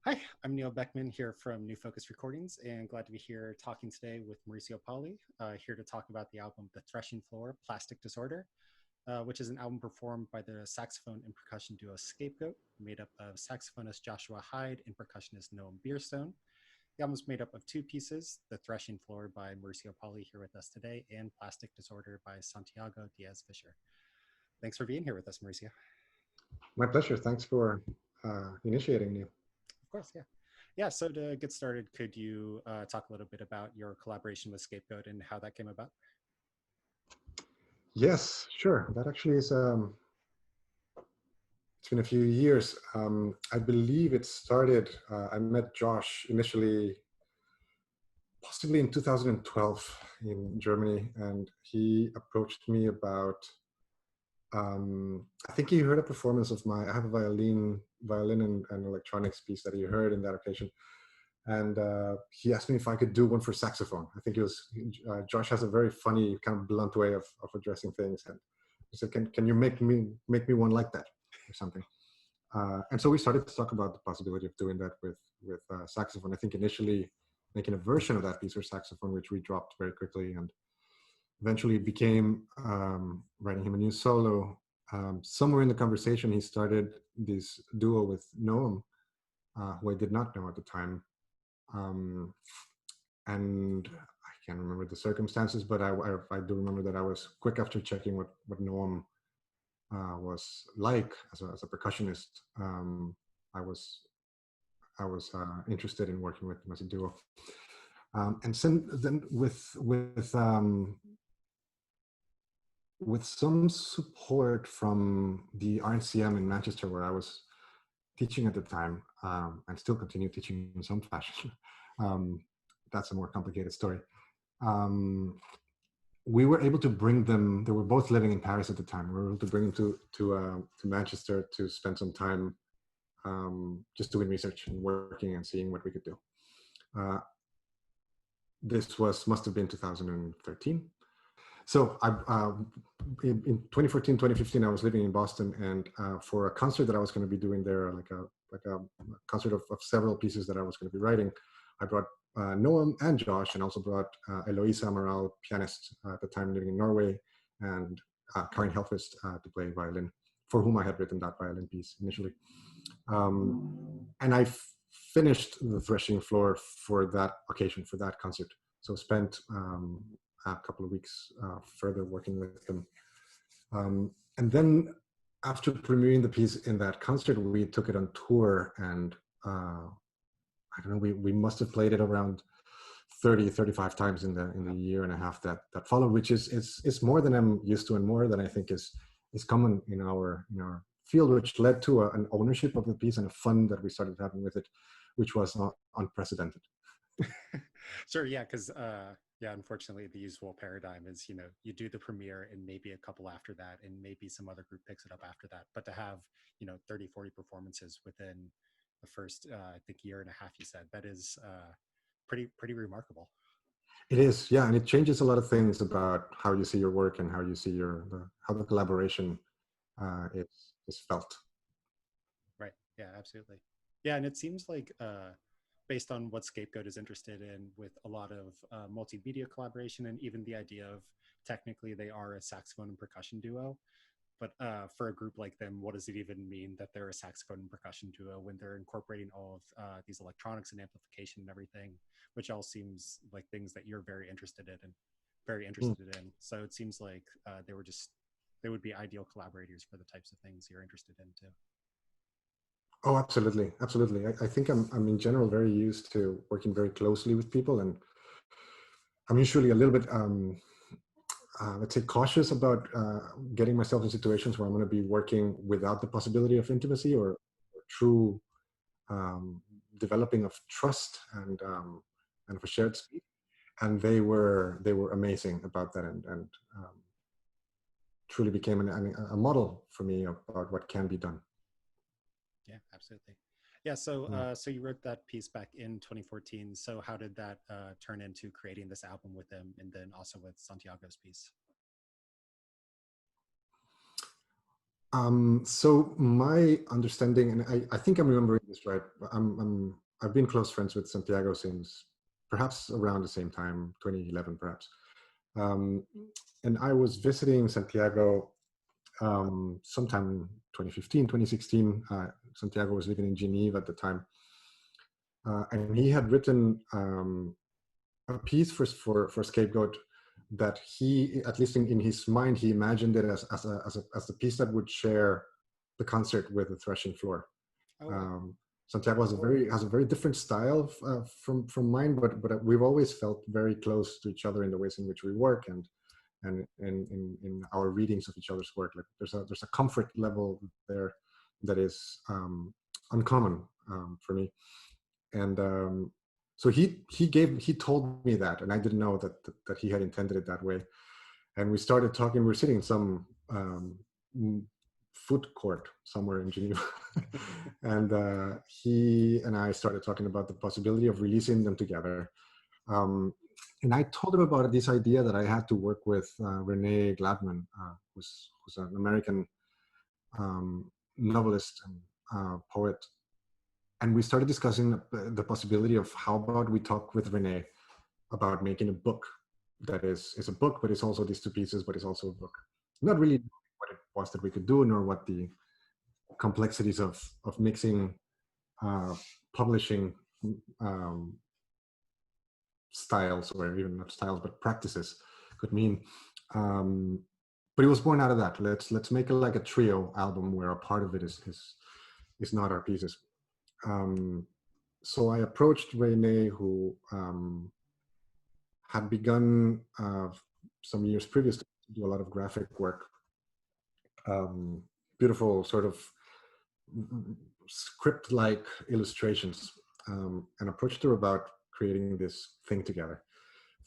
Hi, I'm Neil Beckman here from New Focus Recordings and glad to be here talking today with Mauricio Pauly, here to talk about the album The Threshing Floor, Plastic Disorder, which is an album performed by the saxophone and percussion duo Scapegoat, made up of saxophonist Joshua Hyde and percussionist Noam Bierstone. The album is made up of two pieces, The Threshing Floor by Mauricio Pauly here with us today, and Plastic Disorder by Santiago Diaz-Fisher. Thanks for being here with us, Mauricio. My pleasure. Thanks for initiating me. Of course, yeah. Yeah, so to get started, could you talk a little bit about your collaboration with Scapegoat and how that came about? Yes, sure. That actually is, it's been a few years. I believe it started, I met Josh initially, possibly in 2012 in Germany, and he approached me about, I think he heard a performance of I have a violin and electronics piece that he heard in that occasion. And he asked me if I could do one for saxophone. I think it was, Josh has a very funny, kind of blunt way of addressing things. And he said, can you make me one like that or something? And so we started to talk about the possibility of doing that with saxophone. I think initially making a version of that piece for saxophone, which we dropped very quickly, and eventually became writing him a new solo. Somewhere in the conversation, he started this duo with Noam, who I did not know at the time. And I can't remember the circumstances, but I do remember that I was quick after checking what Noam was like as a percussionist. I was interested in working with him as a duo. And then with some support from the RNCM in Manchester, where I was teaching at the time, and still continue teaching in some fashion. That's a more complicated story. We were able to bring them. They were both living in Paris at the time. We were able to bring them to Manchester to spend some time just doing research and working and seeing what we could do. This must have been 2013. So in 2014, 2015, I was living in Boston, and for a concert that I was going to be doing there, like a concert of several pieces that I was going to be writing, I brought Noam and Josh, and also brought Eloisa Amaral, pianist at the time living in Norway, and Karin Helfest to play violin, for whom I had written that violin piece initially. And I finished the Threshing Floor for that occasion, for that concert. So spent a couple of weeks further working with them. And then after premiering the piece in that concert, we took it on tour, and I don't know, we must have played it around 30, 35 times in the year and a half that followed, which is more than I'm used to and more than I think is common in our field, which led to an ownership of the piece and a fun that we started having with it, which was unprecedented. Sure, yeah, because unfortunately, the usual paradigm is, you do the premiere and maybe a couple after that, and maybe some other group picks it up after that. But to have, 30, 40 performances within the first, I think, year and a half, you said, that is pretty remarkable. It is, yeah, and it changes a lot of things about how you see your work and how you see how the collaboration is felt. Right. Yeah, absolutely. Yeah, and it seems like based on what Scapegoat is interested in, with a lot of multimedia collaboration, and even the idea of technically they are a saxophone and percussion duo. But for a group like them, what does it even mean that they're a saxophone and percussion duo when they're incorporating all of these electronics and amplification and everything, which all seems like things that you're very interested in. So it seems like they would be ideal collaborators for the types of things you're interested in too. Oh, absolutely. Absolutely. I think I'm in general very used to working very closely with people, and I'm usually a little bit, let's say, cautious about getting myself in situations where I'm going to be working without the possibility of intimacy or true developing of trust and of a shared speed. And they were amazing about that, and truly became a model for me about what can be done. Yeah, absolutely. Yeah, so you wrote that piece back in 2014. So how did that turn into creating this album with them, and then also with Santiago's piece? So my understanding, and I think I'm remembering this right. I've been close friends with Santiago since perhaps around the same time, 2011, perhaps. Um, and I was visiting Santiago sometime 2015, 2016. Santiago was living in Geneva at the time, and he had written a piece for Scapegoat that he, at least in his mind, he imagined it as the piece that would share the concert with the threshing floor. Oh, wow. Santiago has a very different style from mine, but we've always felt very close to each other in the ways in which we work and in our readings of each other's work. Like there's a comfort level there that is uncommon for me. And so he told me that, and I didn't know that he had intended it that way. And we started talking. We were sitting in some food court somewhere in Geneva, and he and I started talking about the possibility of releasing them together. And I told him about this idea that I had to work with Renee Gladman, who's an American novelist and poet. And we started discussing the possibility of how about we talk with Renee about making a book that is a book, but it's also these two pieces, but it's also a book. Not really what it was that we could do, nor what the complexities of mixing, publishing styles, or even not styles, but practices could mean. But it was born out of that. Let's make it like a trio album where a part of it is not our pieces. So I approached Renee, who had begun some years previous to do a lot of graphic work, beautiful sort of script-like illustrations, and approached her about creating this thing together.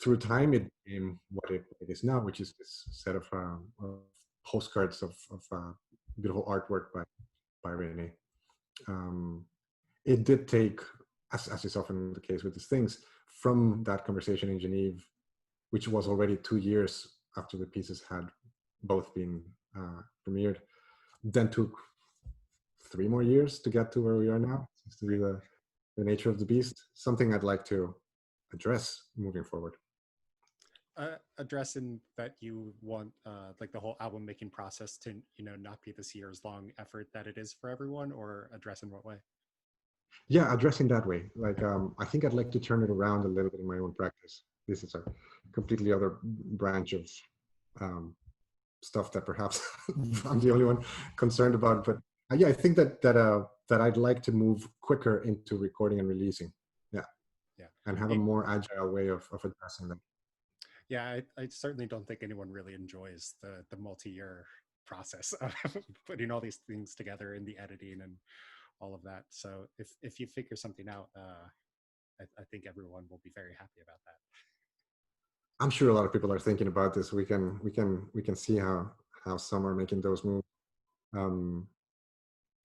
Through time, it became what it is now, which is this set of postcards of beautiful artwork by Renee. It did take, as is often the case with these things, from that conversation in Geneva, which was already 2 years after the pieces had both been premiered, then took 3 more years to get to where we are now. Seems to be the nature of the beast. Something I'd like to address moving forward. Addressing that you want like the whole album making process to not be this year's long effort that it is for everyone, or address in what way? Yeah, addressing that way. Like I think I'd like to turn it around a little bit in my own practice. This is a completely other branch of stuff that perhaps I'm the only one concerned about. But yeah, I think that I'd like to move quicker into recording and releasing. Yeah, and have a more agile way of addressing them. Yeah, I certainly don't think anyone really enjoys the multi-year process of putting all these things together in the editing and all of that. So if you figure something out, I think everyone will be very happy about that. I'm sure a lot of people are thinking about this. We can see how some are making those moves.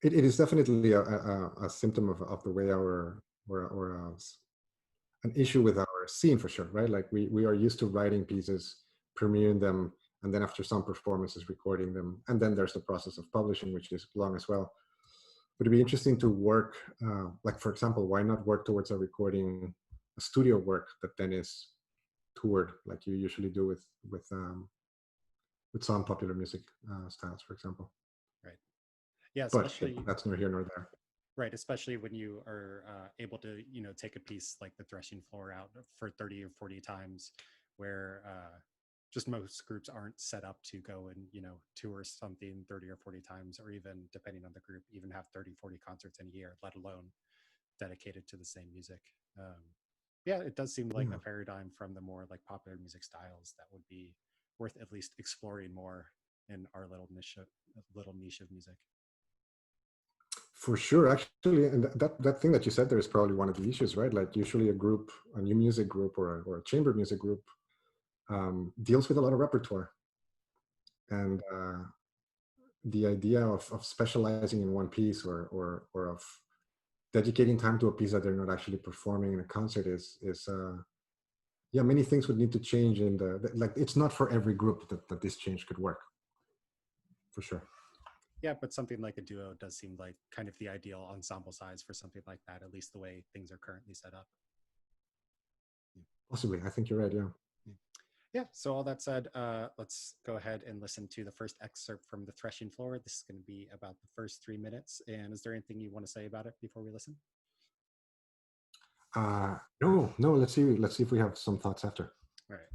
It is definitely a symptom of the way or an issue with our scene, for sure, right? Like we are used to writing pieces, premiering them, and then after some performances, recording them, and then there's the process of publishing, which is long as well. But it'd be interesting to work, like for example, why not work towards a recording, a studio work that then is toured, like you usually do with some popular music styles, for example. Right. Yeah, But especially that's neither here nor there. right, especially when you are able to take a piece like the Threshing floor out for 30 or 40 times, where just most groups aren't set up to go and tour something 30 or 40 times, or even, depending on the group, even have 30-40 concerts in a year, let alone dedicated to the same music. Yeah, it does seem like a paradigm from the more like popular music styles that would be worth at least exploring more in our little niche of music. For sure, actually, and that thing that you said there is probably one of the issues, right? Like usually a new music group or a chamber music group deals with a lot of repertoire, and the idea of specializing in one piece or of dedicating time to a piece that they're not actually performing in a concert is yeah, many things would need to change in like it's not for every group that this change could work, for sure. Yeah, but something like a duo does seem like kind of the ideal ensemble size for something like that, at least the way things are currently set up. Possibly, I think you're right. Yeah. Yeah, so all that said, let's go ahead and listen to the first excerpt from the Threshing Floor. This is going to be about the first 3 minutes. And is there anything you want to say about it before we listen? No. Let's see if we have some thoughts after. All right.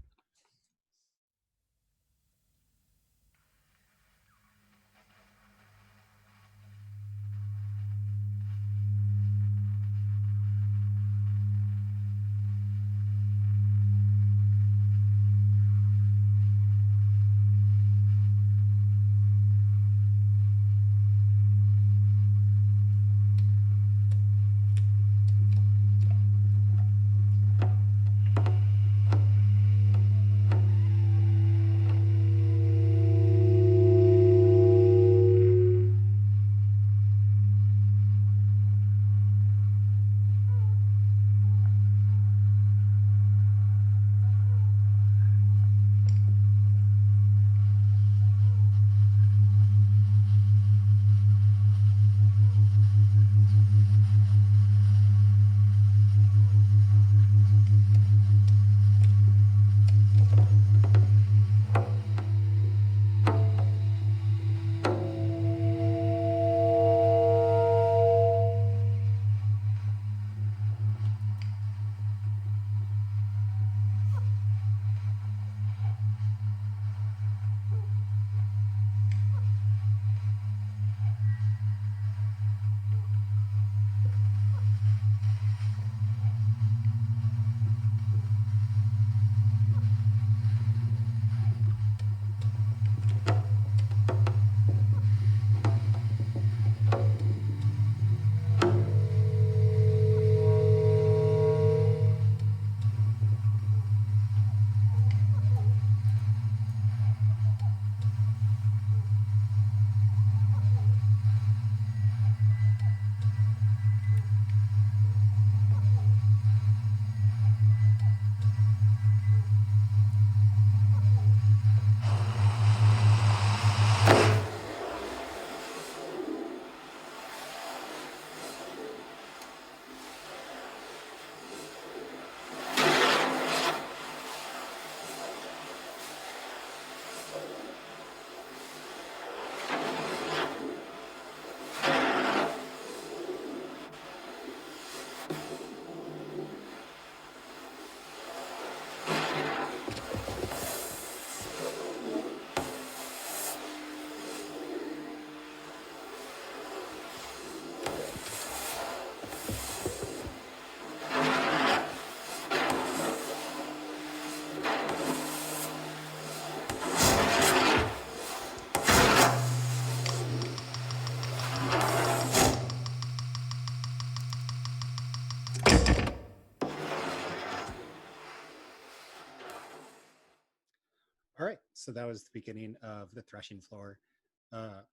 All right, so that was the beginning of the Threshing Floor.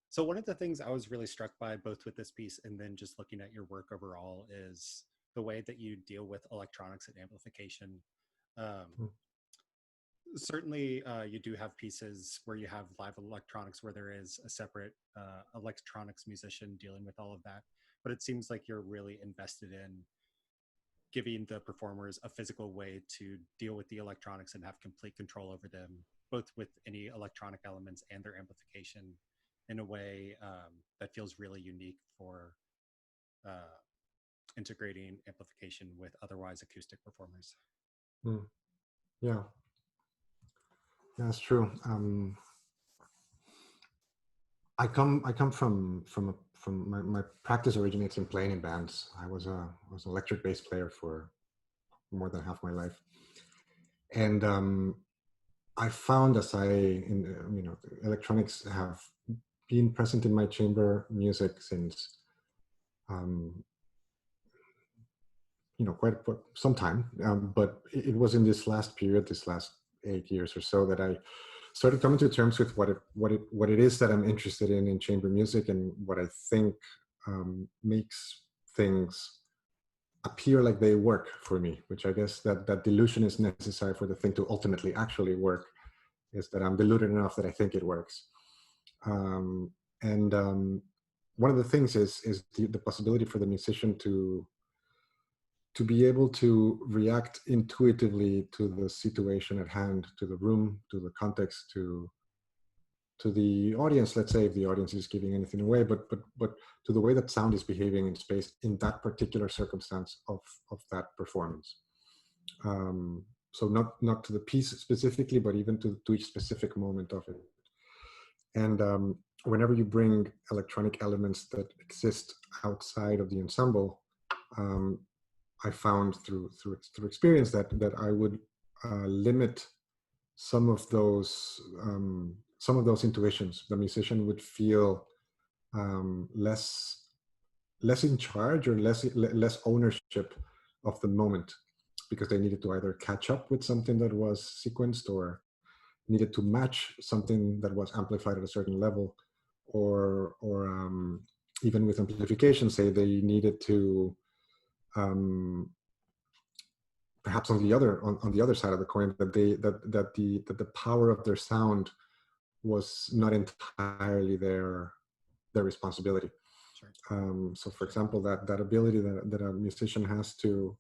So one of the things I was really struck by both with this piece and then just looking at your work overall is the way that you deal with electronics and amplification. Um, Certainly, you do have pieces where you have live electronics where there is a separate electronics musician dealing with all of that. But it seems like you're really invested in giving the performers a physical way to deal with the electronics and have complete control over them, both with any electronic elements and their amplification in a way that feels really unique for integrating amplification with otherwise acoustic performers. Yeah, that's true. I come from my practice originates in playing in bands. I was an electric bass player for more than half my life, and I found as electronics have been present in my chamber music since quite some time, but it was in this last period, this last 8 years or so, that I started coming to terms with what it is that I'm interested in chamber music, and what I think makes things appear like they work for me, which I guess that delusion is necessary for the thing to ultimately actually work, is that I'm deluded enough that I think it works. And one of the things is the possibility for the musician to be able to react intuitively to the situation at hand, to the room, to the context, to the audience. Let's say if the audience is giving anything away, but to the way that sound is behaving in space in that particular circumstance of that performance. So not to the piece specifically, but even to each specific moment of it. And whenever you bring electronic elements that exist outside of the ensemble, I found through experience that I would limit some of those intuitions. The musician would feel less in charge or less ownership of the moment, because they needed to either catch up with something that was sequenced or needed to match something that was amplified at a certain level, or even with amplification, say they needed to perhaps on the other side of the coin, that the power of their sound was not entirely their responsibility. Sure. So for example, that ability that a musician has to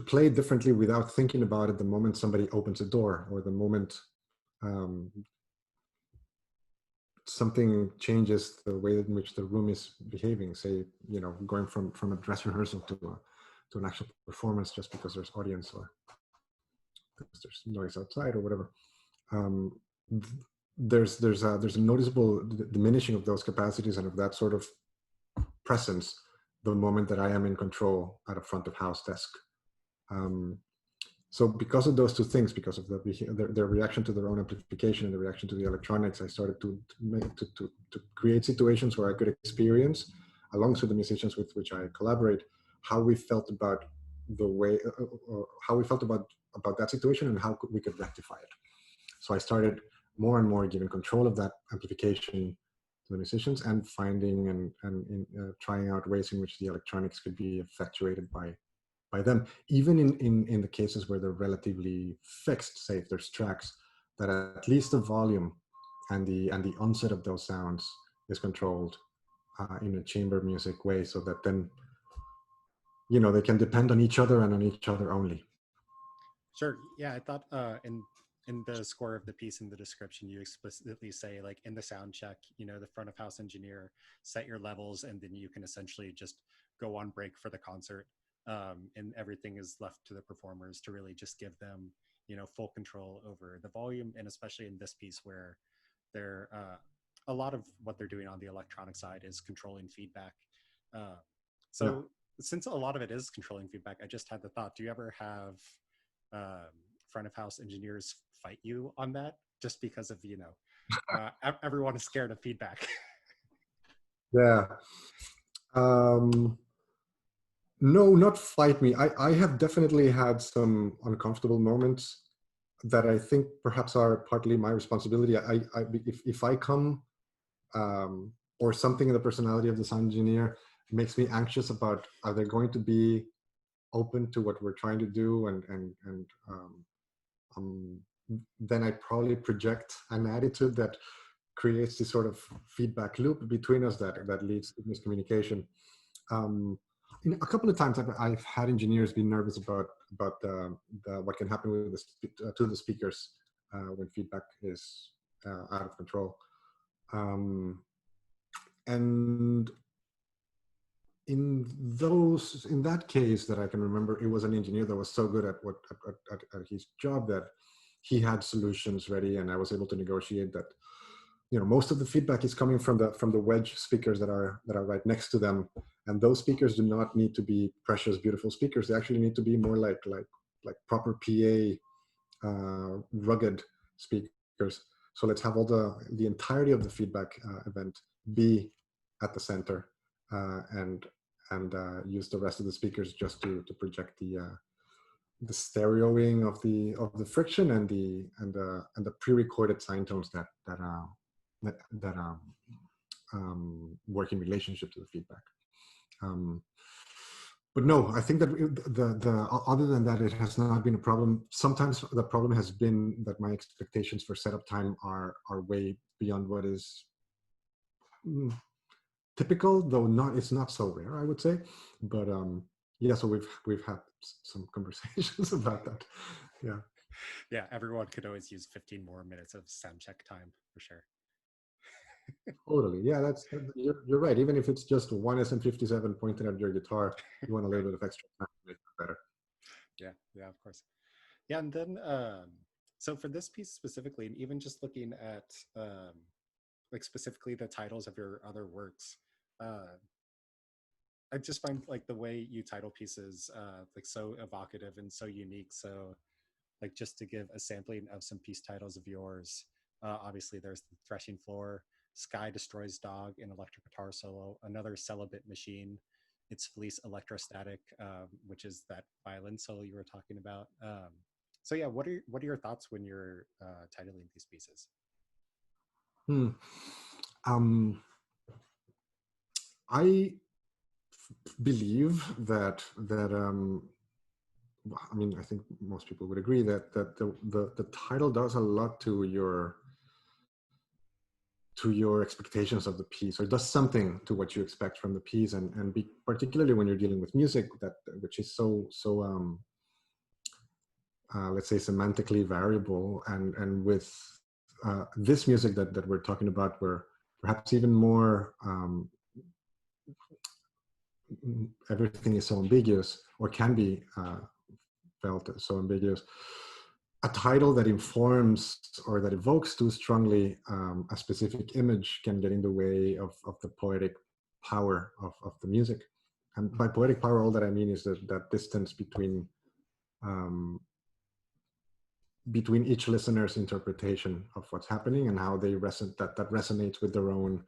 play differently without thinking about it the moment somebody opens a door, or the moment something changes the way in which the room is behaving, say, going from a dress rehearsal to an actual performance, just because there's audience or because there's noise outside or whatever. There's a noticeable diminishing of those capacities and of that sort of presence the moment that I am in control at a front of house desk. So because of those two things, because of their reaction to their own amplification and the reaction to the electronics, I started to create situations where I could experience, alongside the musicians with which I collaborate, how we felt about the way, or how we felt about that situation and how we could rectify it. So I started more and more giving control of that amplification to the musicians, and finding and trying out ways in which the electronics could be effectuated by them, even in the cases where they're relatively fixed. Say if there's tracks that at least the volume and the onset of those sounds is controlled in a chamber music way, so that then they can depend on each other and on each other only. Sure. Yeah, I thought in the score of the piece, in the description, you explicitly say, like, in the sound check, the front of house engineer set your levels, and then you can essentially just go on break for the concert. And everything is left to the performers to really just give them, full control over the volume. And especially in this piece, where they're a lot of what they're doing on the electronic side is controlling feedback. So since a lot of it is controlling feedback, I just had the thought, do you ever have front of house engineers fight you on that, just because of everyone is scared of feedback? Yeah. No, not fight me. I have definitely had some uncomfortable moments that I think perhaps are partly my responsibility. If I come or something in the personality of the sound engineer makes me anxious about, are they going to be open to what we're trying to do, and then I probably project an attitude that creates this sort of feedback loop between us that leads to miscommunication. A couple of times I've had engineers be nervous about what can happen with to the speakers when feedback is out of control. And in that case that I can remember, it was an engineer that was so good at his job that he had solutions ready, and I was able to negotiate that. Most of the feedback is coming from the wedge speakers that are right next to them, and those speakers do not need to be precious, beautiful speakers. They actually need to be more like proper PA, rugged speakers. So let's have all the entirety of the feedback event be at the center, and use the rest of the speakers just to project the stereoing of the friction and the pre-recorded sine tones that work in relationship to the feedback. But no, I think that the other than that, it has not been a problem. Sometimes the problem has been that my expectations for setup time are way beyond what is typical, though it's not so rare, I would say. But yeah, so we've had some conversations about that. Yeah. Yeah, everyone could always use 15 more minutes of sound check time for sure. Totally. Yeah, you're right. Even if it's just one SM57 pointed at your guitar, you want a little bit of extra time to make it better. Yeah, of course. Yeah, and then so for this piece specifically, and even just looking at like specifically the titles of your other works, I just find like the way you title pieces like so evocative and so unique. So like just to give a sampling of some piece titles of yours, obviously there's the Threshing Floor, Sky Destroys Dog, an electric guitar solo, another Celibate Machine, It's Fleece Electrostatic, which is that violin solo you were talking about. So yeah, what are your thoughts when you're titling these pieces? I believe that I mean, I think most people would agree that the title does a lot to your expectations of the piece, or it does something to what you expect from the piece, and particularly when you're dealing with music, which is so let's say semantically variable, and with this music that we're talking about, where perhaps even more everything is so ambiguous, or can be felt so ambiguous. A title that informs or that evokes too strongly a specific image can get in the way of the poetic power of the music. And by poetic power, all that I mean is that distance between each listener's interpretation of what's happening and how they that resonates with their own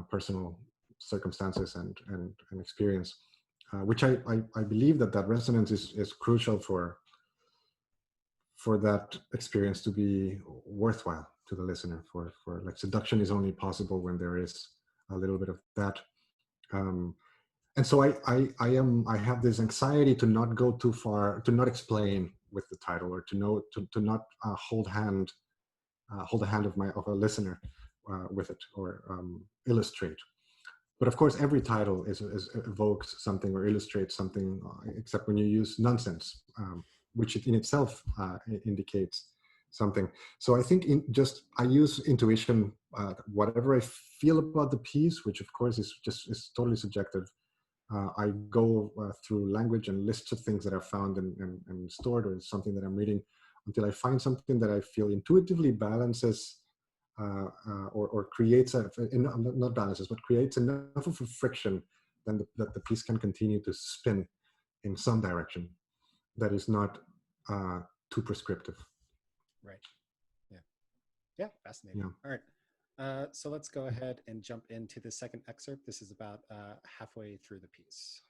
personal circumstances and experience, which I believe that resonance is crucial for that experience to be worthwhile to the listener. For like, seduction is only possible when there is a little bit of that. And so I have this anxiety to not go too far, to not explain with the title, or to not hold the hand of a listener with it, or illustrate. But of course, every title evokes something or illustrates something, except when you use nonsense, which in itself indicates something. So I think I use intuition, whatever I feel about the piece, which of course is totally subjective. I go through language and lists of things that I've found and stored, or something that I'm reading, until I find something that I feel intuitively balances or creates not balances, but creates enough of a friction that the piece can continue to spin in some direction that is not too prescriptive. Right. Yeah, fascinating. Yeah. All right. So let's go ahead and jump into the second excerpt. This is about halfway through the piece.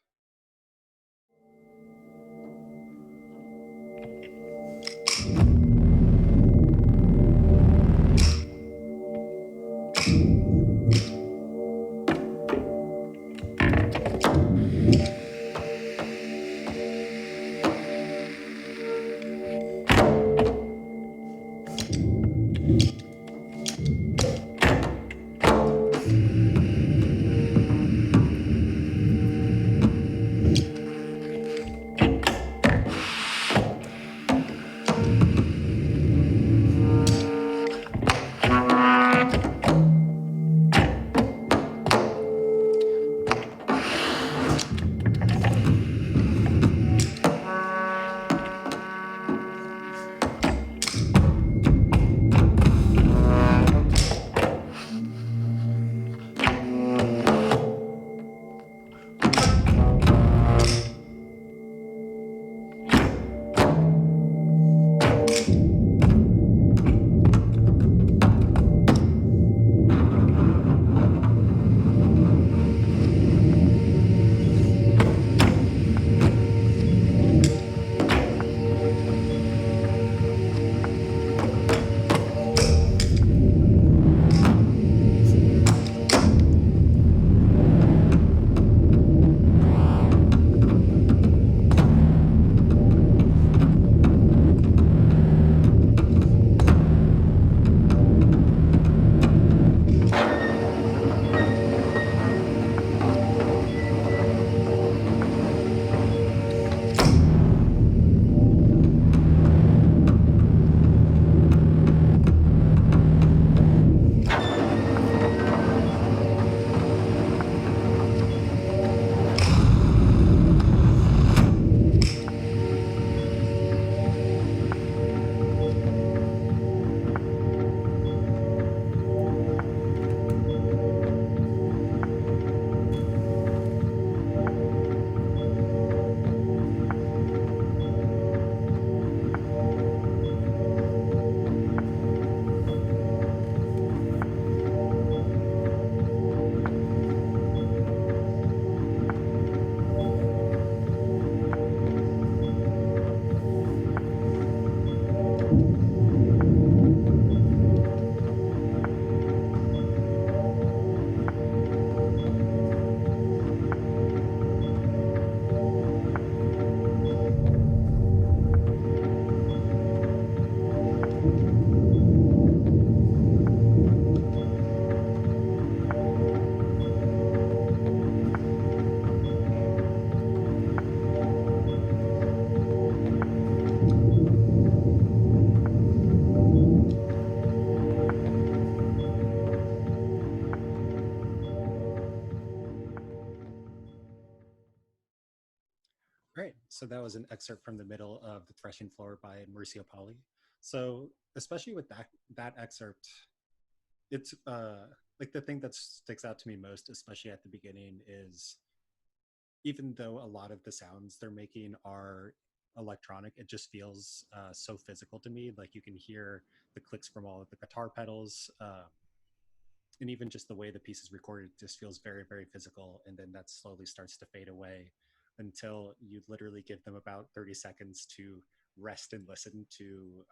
Right. So that was an excerpt from the middle of The Threshing Floor by Mauricio Pauly. So especially with that excerpt, it's like the thing that sticks out to me most, especially at the beginning, is even though a lot of the sounds they're making are electronic, it just feels so physical to me. Like you can hear the clicks from all of the guitar pedals, and even just the way the piece is recorded just feels very, very physical. And then that slowly starts to fade away until you literally give them about 30 seconds to rest and listen to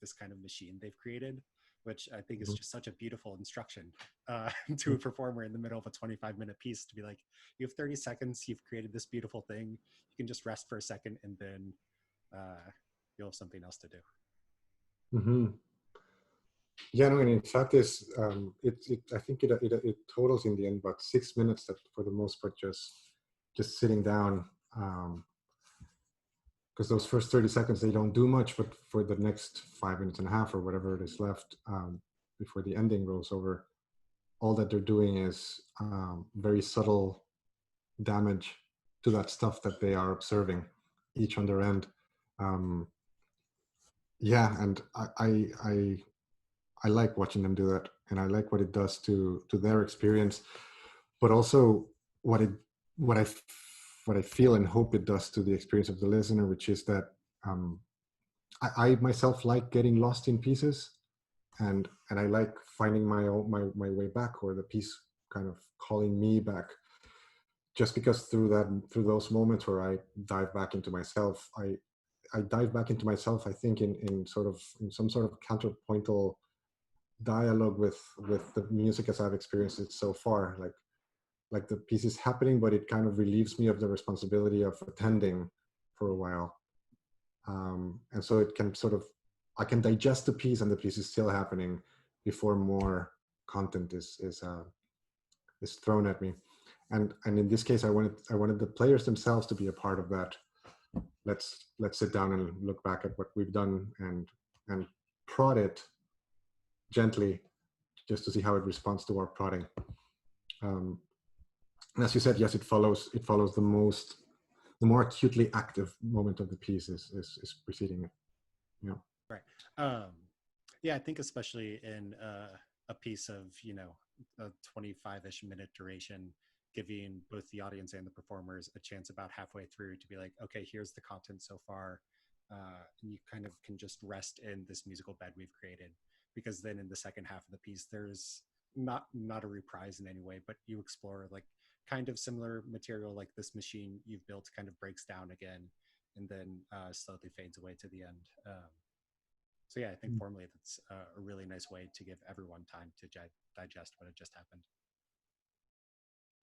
this kind of machine they've created, which I think is just such a beautiful instruction to a performer in the middle of a 25-minute piece to be like, you have 30 seconds, you've created this beautiful thing, you can just rest for a second, and then you'll have something else to do. Mm-hmm. Yeah, no, and in fact, I think it totals in the end about 6 minutes that for the most part just sitting down, because those first 30 seconds they don't do much, but for the next 5 minutes and a half or whatever it is left before the ending rolls over, all that they're doing is very subtle damage to that stuff that they are observing, each on their end. Yeah, and I like watching them do that, and I like what it does to their experience, but also what I feel and hope it does to the experience of the listener, which is that I myself like getting lost in pieces, and I like finding my way back, or the piece kind of calling me back. Just because through those moments where I dive back into myself, I dive back into myself, I think in some sort of counterpointal dialogue with the music as I've experienced it so far. Like the piece is happening, but it kind of relieves me of the responsibility of attending for a while. And so it can I can digest the piece, and the piece is still happening before more content is thrown at me. And in this case, I wanted the players themselves to be a part of that. Let's sit down and look back at what we've done and prod it gently, just to see how it responds to our prodding. And as you said, yes, it follows the more acutely active moment of the piece is preceding it. Yeah. Right. Yeah, I think especially in a piece of a 25-ish minute duration, giving both the audience and the performers a chance about halfway through to be like, okay, here's the content so far, and you kind of can just rest in this musical bed we've created, because then in the second half of the piece there's not a reprise in any way, but you explore like kind of similar material, like this machine you've built kind of breaks down again and then slowly fades away to the end. So yeah, I think formally that's a really nice way to give everyone time to digest what had just happened.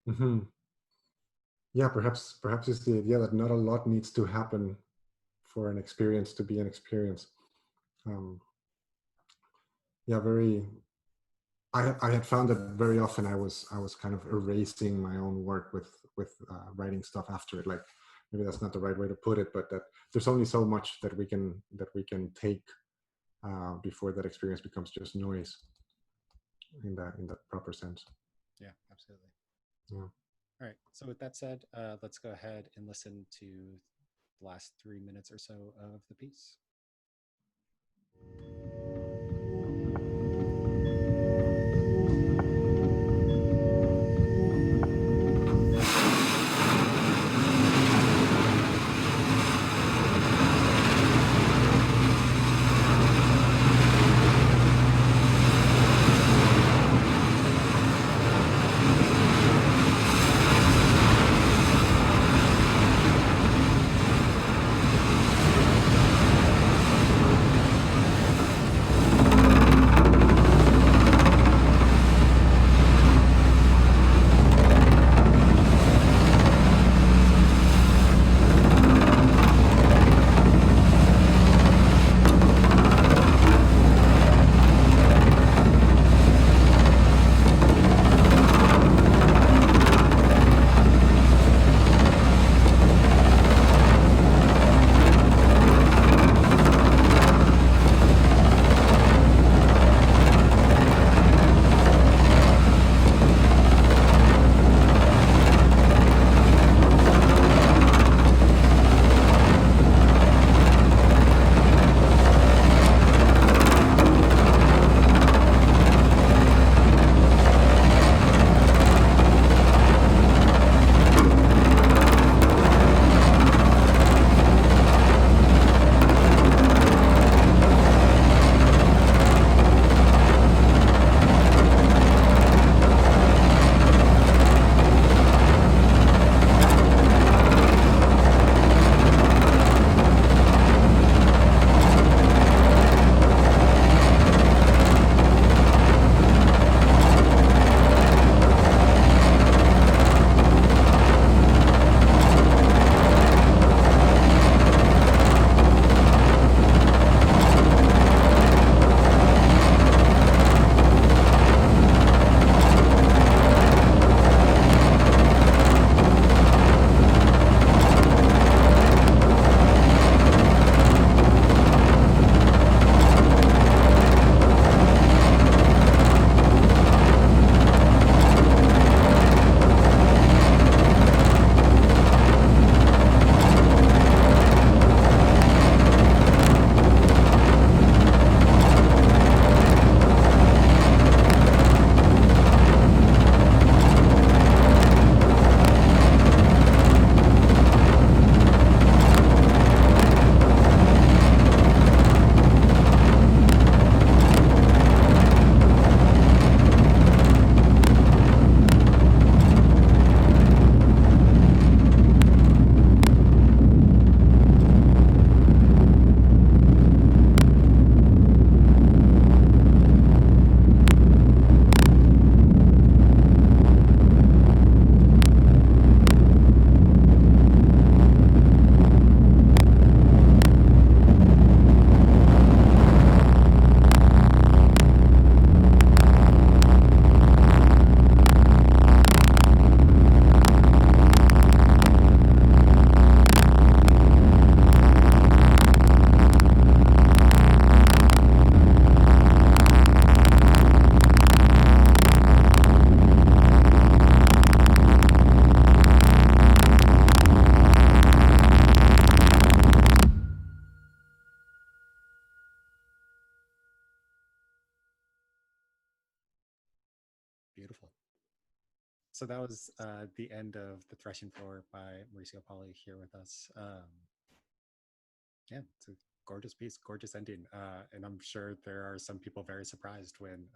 Mm-hmm. Yeah, perhaps it's the idea that not a lot needs to happen for an experience to be an experience. Yeah, I had found that very often I was kind of erasing my own work with writing stuff after it. Like, maybe that's not the right way to put it, but that there's only so much that we can take before that experience becomes just noise in that proper sense. Yeah, absolutely. Yeah. All right. So with that said, let's go ahead and listen to the last 3 minutes or so of the piece. so that was the end of the Threshing Floor by Mauricio Pauly here with us. Yeah, it's a gorgeous piece, gorgeous ending. And I'm sure there are some people very surprised when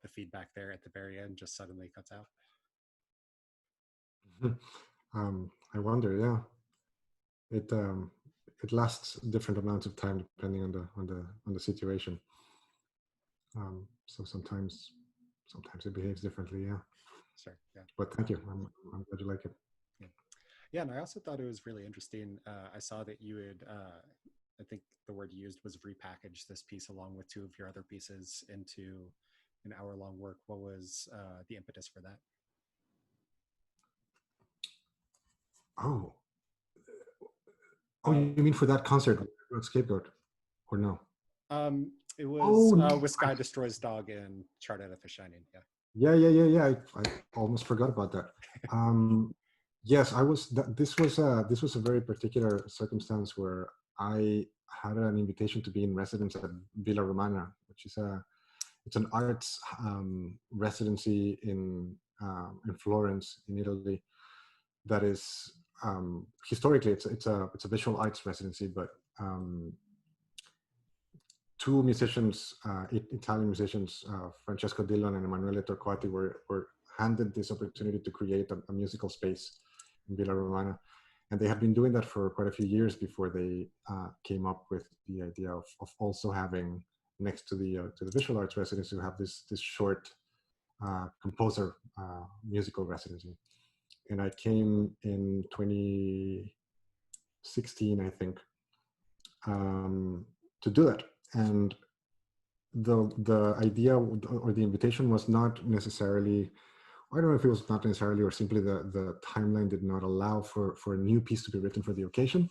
the feedback there at the very end just suddenly cuts out. I wonder, yeah. It lasts different amounts of time depending on the situation. So sometimes it behaves differently, yeah. Sure, yeah. But thank you. I'm glad you like it. Yeah, yeah, and I also thought it was really interesting. I saw that you had, I think the word you used was repackaged this piece along with two of your other pieces into an hour-long work. What was the impetus for that? Oh, you mean for that concert with Scapegoat, or no? It was no. with Sky Destroys Dog and Chart Out of the Shining. Yeah. I almost forgot about that. Yes, I was. This was a very particular circumstance where I had an invitation to be in residence at Villa Romana, which is it's an arts residency in Florence, in Italy. That is historically it's a visual arts residency, but two musicians, Italian musicians, Francesco Dillon and Emanuele Torquati, were handed this opportunity to create a musical space in Villa Romana. And they had been doing that for quite a few years before they came up with the idea of also having, next to the visual arts residency, to have this short composer musical residency. And I came in 2016, I think, to do that. And the idea or the invitation was not necessarily, I don't know if it was not necessarily or simply the timeline did not allow for a new piece to be written for the occasion.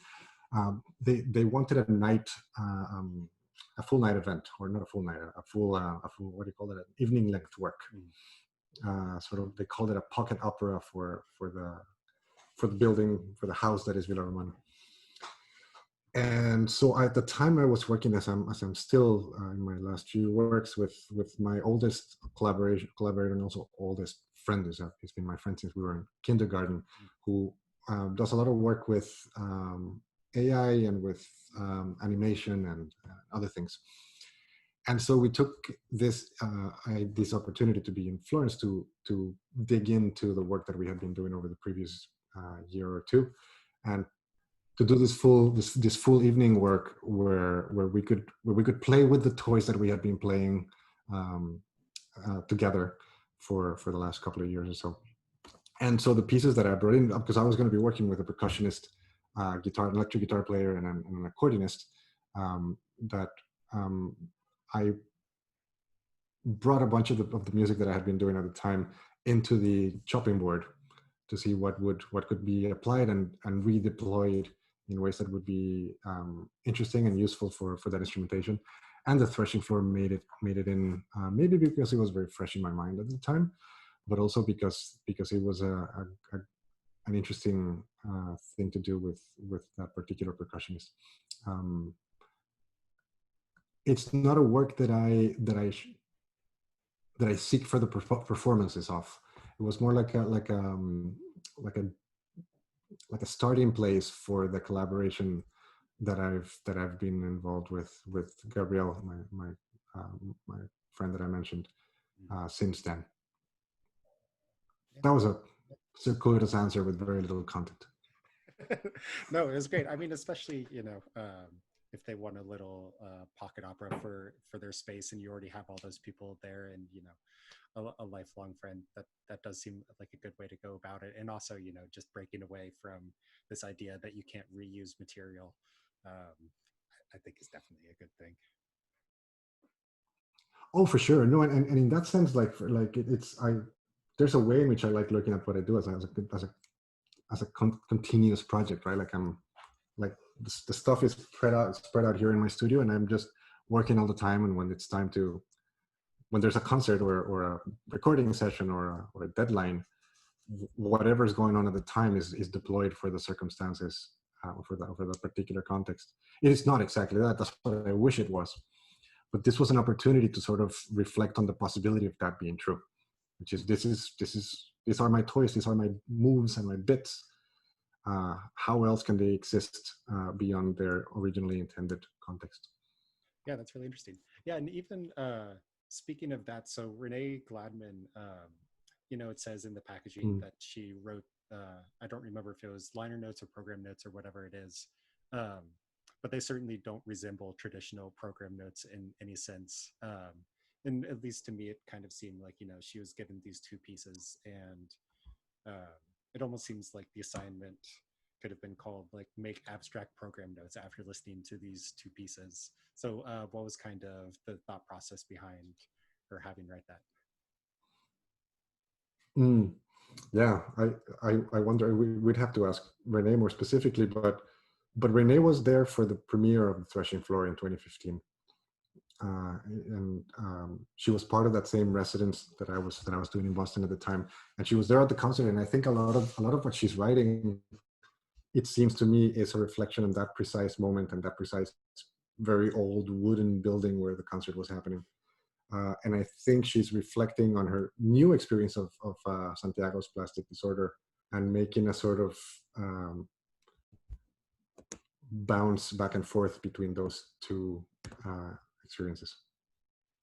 They wanted a night, a full night event, or not a full night, a full what do you call it, an evening length work. Sort of, they called it a pocket opera for the building, for the house that is Villa Romana. And so at the time I was working, as I'm still in my last few works, with my oldest collaborator and also oldest friend. He's been my friend since we were in kindergarten, who does a lot of work with AI and with animation and other things. And so we took this opportunity to be in Florence to dig into the work that we had been doing over the previous year or two, and to do this full evening work where we could play with the toys that we had been playing together for the last couple of years or so. And so the pieces that I brought in, because I was going to be working with a percussionist, electric guitar player, and an accordionist, I brought a bunch of the music that I had been doing at the time into the chopping board to see what could be applied and redeployed in ways that would be interesting and useful for that instrumentation. And the Threshing Floor made it in, maybe because it was very fresh in my mind at the time, but also because it was an interesting thing to do with that particular percussionist. It's not a work that I seek for the performances of. It was more like a starting place for the collaboration that I've been involved with Gabriel, my friend that I mentioned, since then. That was a circuitous answer with very little content. No, it was great. I mean, especially, if they want a little pocket opera for their space, and you already have all those people there, and a lifelong friend, that does seem like a good way to go about it. And also, just breaking away from this idea that you can't reuse material, I think is definitely a good thing. Oh, for sure. No, and in that sense, there's a way in which I like looking at what I do as a continuous project, right? Like I'm like the stuff is spread out here in my studio, and I'm just working all the time. And when it's time when there's a concert or a recording session or a deadline, whatever's going on at the time is deployed for the circumstances, for the particular context. It is not exactly that. That's what I wish it was. But this was an opportunity to sort of reflect on the possibility of that being true, which is this is these are my toys, these are my moves and my bits. How else can they exist beyond their originally intended context? Yeah, that's really interesting. Yeah, and even speaking of that, so Renee Gladman, it says in the packaging that she wrote, I don't remember if it was liner notes or program notes or whatever it is, but they certainly don't resemble traditional program notes in any sense. And at least to me, it kind of seemed like, she was given these two pieces, and it almost seems like the assignment could have been called like make abstract program notes after listening to these two pieces. So what was kind of the thought process behind her having write that? Yeah, I wonder, we'd have to ask Renee more specifically, but Renee was there for the premiere of the Threshing Floor in 2015. And she was part of that same residence that I was doing in Boston at the time, and she was there at the concert. And I think a lot of what she's writing, it seems to me, is a reflection on that precise moment and that precise, very old wooden building where the concert was happening. And I think she's reflecting on her new experience of Santiago's plastic disorder and making a sort of bounce back and forth between those two experiences.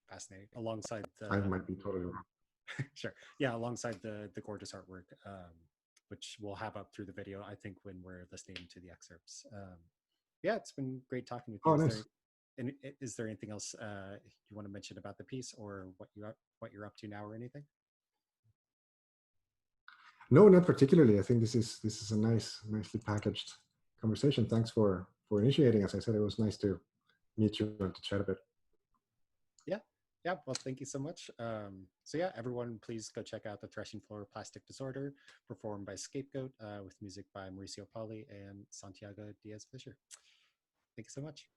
Fascinating. Alongside the, I might be totally wrong. Sure. Yeah, alongside the gorgeous artwork, which we'll have up through the video, I think, when we're listening to the excerpts. Yeah, it's been great talking with you. Oh, nice. Is there anything else you want to mention about the piece, or what you're up to now, or anything? No, not particularly. I think this is a nicely packaged conversation. Thanks for initiating. As I said, it was nice to meet you and to chat a bit. Yeah, well, thank you so much. So yeah, everyone, please go check out the Threshing Floor Plastic Disorder, performed by Scapegoat, with music by Mauricio Pauly and Santiago Diaz Fisher. Thank you so much.